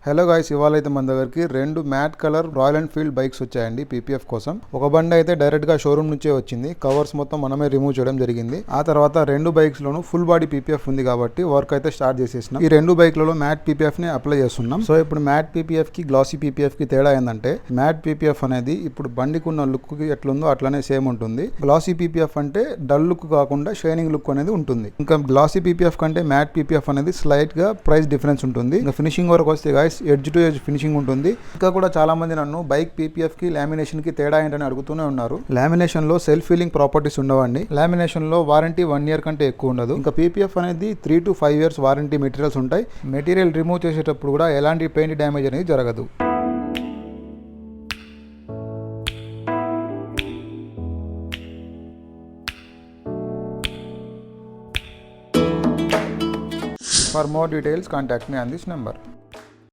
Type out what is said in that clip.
Hello guys, ఇవాళ అయితే మన దగ్గరికి రెండు mat colour royal Enfield bikes వచ్చాయండి పీపీఎఫ్ కోసం. ఒక బండి అయితే డైరెక్ట్ గా షోరూమ్ నుంచే వచ్చింది, కవర్స్ మొత్తం మనమే రిమూవ్ చేయడం జరిగింది. ఆ తర్వాత రెండు బైక్స్ లోను ఫుల్ బాడీ పీపీఎఫ్ ఉంది కాబట్టి వర్క్ అయితే స్టార్ట్ చేసేసినాం. ఈ రెండు బైక్లలో మ్యాట్ పీపీఎఫ్ ని అప్లై చేస్తున్నాం. సో ఇప్పుడు మ్యాట్ పీపీఎఫ్ కి గ్లాసీ పీపీఎఫ్ కి తేడా ఏంటంటే, మ్యాట్ పీపీఎఫ్ అనేది ఇప్పుడు బండికి ఉన్న లుక్ కి ఎట్లుందో అట్లనే సేమ్ ఉంటుంది. గ్లాసీ పీపీఎఫ్ అంటే డల్ లుక్ కాకుండా షైనింగ్ లుక్ అనేది ఉంటుంది. ఇంకా గ్లాసీ పీపీఎఫ్ కంటే మ్యాట్ పీపీఎఫ్ అనేది స్లైట్ గా ప్రైస్ డిఫరెన్స్ ఉంటుంది. ఇంకా ఫినిషింగ్ వరకు వస్తే guys edge to edge finishing ఉంటుంది. ఇంకా కూడా చాలా మంది నన్ను బైక్ పీపీఎఫ్ కి లామినేషన్ కి తేడా ఏంటని అడుగుతూనే ఉన్నారు. లామినేషన్ లో సెల్ఫ్ ఫీలింగ్ ప్రాపర్టీస్ ఉండవండి. లామినేషన్ లో వారంటీ 1 year కంటే ఎక్కువ ఉండదు. ఇంకా పీపీఎఫ్ అనేది 3 to 5 years వారంటీ మెటీరియల్స్ ఉంటాయి. మెటీరియల్ రిమూవ్ చేసేటప్పుడు కూడా ఎలాంటి పెయింట్ డ్యామేజ్ అనేది జరగదు. For more details, contact me on this number.